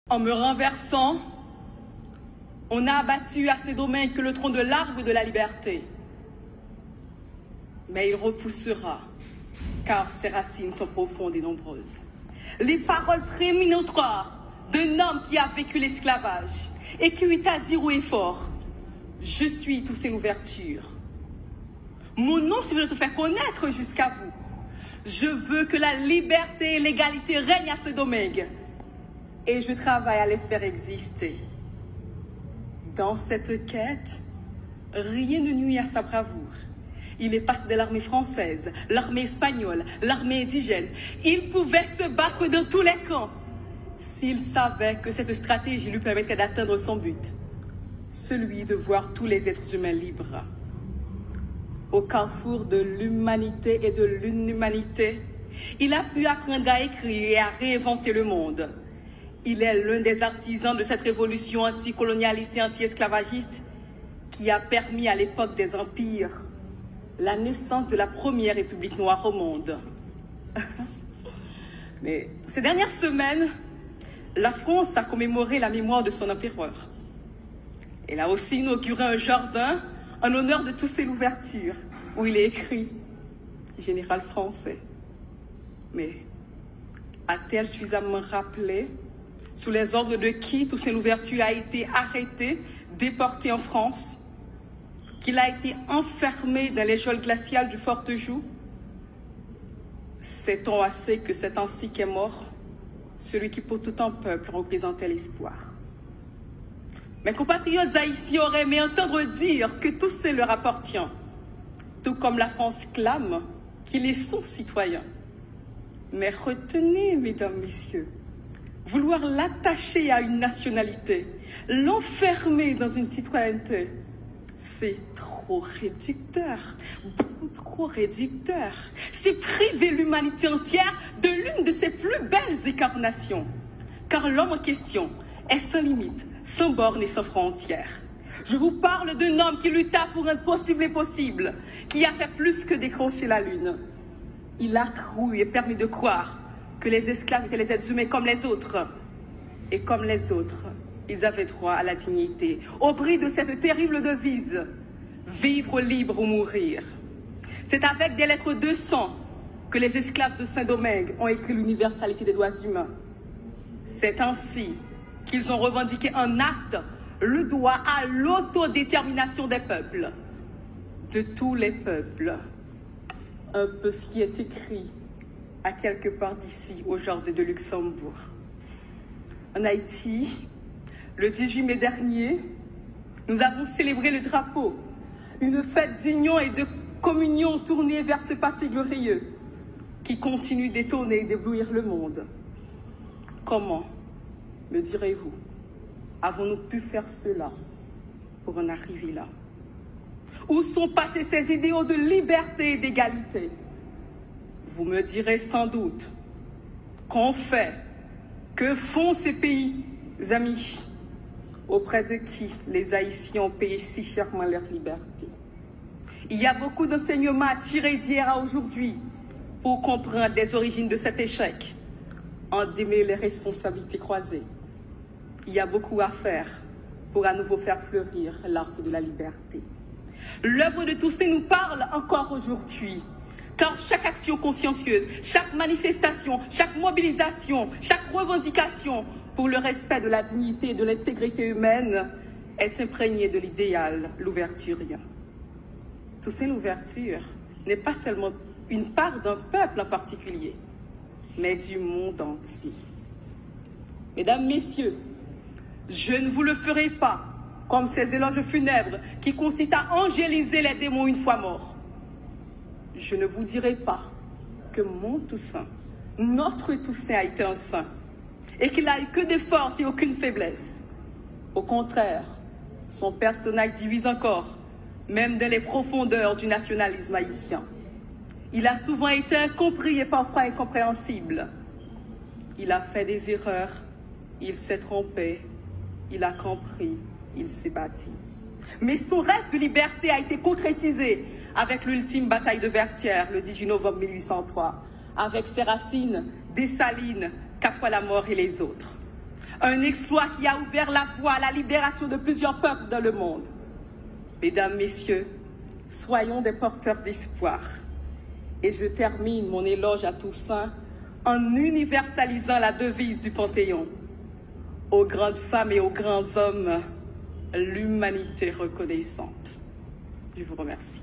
En me renversant, on a abattu à Saint-Domingue que le tronc de l'arbre de la liberté. Mais il repoussera, car ses racines sont profondes et nombreuses. Les paroles prémonitoires d'un homme qui a vécu l'esclavage et qui eut à dire haut et fort: je suis Toussaint Louverture. Mon nom, c'est de te faire connaître jusqu'à vous. Je veux que la liberté et l'égalité règnent à Saint-Domingue. Et je travaille à les faire exister. Dans cette quête, rien ne nuit à sa bravoure. Il est passé de l'armée française, l'armée espagnole, l'armée indigène. Il pouvait se battre dans tous les camps s'il savait que cette stratégie lui permettrait d'atteindre son but, celui de voir tous les êtres humains libres. Au carrefour de l'humanité et de l'inhumanité, il a pu apprendre à écrire et à réinventer le monde. Il est l'un des artisans de cette révolution anticolonialiste et anti-esclavagiste qui a permis à l'époque des empires la naissance de la première république noire au monde. Mais ces dernières semaines, la France a commémoré la mémoire de son empereur. Elle a aussi inauguré un jardin en l'honneur de Toussaint Louverture, où il est écrit « Général français ». Mais a-t-elle suffisamment rappelé sous les ordres de qui Toussaint Louverture a été arrêté, déporté en France, qu'il a été enfermé dans les geôles glaciales du Fortejou? Sait-on assez que c'est ainsi qu'est mort celui qui pour tout un peuple représentait l'espoir? Mes compatriotes haïtiens auraient aimé entendre dire que Toussaint leur appartient, tout comme la France clame qu'il est son citoyen. Mais retenez, mesdames, messieurs, vouloir l'attacher à une nationalité, l'enfermer dans une citoyenneté, c'est trop réducteur, beaucoup trop réducteur. C'est priver l'humanité entière de l'une de ses plus belles incarnations. Car l'homme en question est sans limite, sans bornes et sans frontières. Je vous parle d'un homme qui lutta pour rendre possible l'impossible, qui a fait plus que décrocher la lune. Il a cru et permis de croire que les esclaves étaient les êtres humains comme les autres. Et comme les autres, ils avaient droit à la dignité, au prix de cette terrible devise: vivre libre ou mourir. C'est avec des lettres de sang que les esclaves de Saint-Domingue ont écrit l'universalité des droits humains. C'est ainsi qu'ils ont revendiqué en acte le droit à l'autodétermination des peuples, de tous les peuples. Un peu ce qui est écrit à quelque part d'ici, au jardin de Luxembourg. En Haïti, le 18 mai dernier, nous avons célébré le drapeau, une fête d'union et de communion tournée vers ce passé glorieux qui continue d'étonner et d'éblouir le monde. Comment, me direz-vous, avons-nous pu faire cela pour en arriver là? Où sont passés ces idéaux de liberté et d'égalité? Vous me direz sans doute qu'ont fait, que font ces pays amis, auprès de qui les Haïtiens ont payé si chèrement leur liberté. Il y a beaucoup d'enseignements à tirer d'hier à aujourd'hui pour comprendre les origines de cet échec, en démêler les responsabilités croisées. Il y a beaucoup à faire pour à nouveau faire fleurir l'arbre de la liberté. L'œuvre de Toussaint nous parle encore aujourd'hui, car chaque action consciencieuse, chaque manifestation, chaque mobilisation, chaque revendication pour le respect de la dignité et de l'intégrité humaine est imprégnée de l'idéal louverturien. Toussaint Louverture n'est pas seulement une part d'un peuple en particulier, mais du monde entier. Mesdames, Messieurs, je ne vous le ferai pas comme ces éloges funèbres qui consistent à angéliser les démons une fois morts. Je ne vous dirai pas que mon Toussaint, notre Toussaint a été un saint, et qu'il n'a eu que des forces et aucune faiblesse. Au contraire, son personnage divise encore, même dans les profondeurs du nationalisme haïtien. Il a souvent été incompris et parfois incompréhensible. Il a fait des erreurs, il s'est trompé, il a compris, il s'est battu. Mais son rêve de liberté a été concrétisé avec l'ultime bataille de Vertières, le 18 novembre 1803, avec ses Racines, Dessalines, Capois-la-Mort et les autres. Un exploit qui a ouvert la voie à la libération de plusieurs peuples dans le monde. Mesdames, Messieurs, soyons des porteurs d'espoir. Et je termine mon éloge à Toussaint en universalisant la devise du Panthéon. Aux grandes femmes et aux grands hommes, l'humanité reconnaissante. Je vous remercie.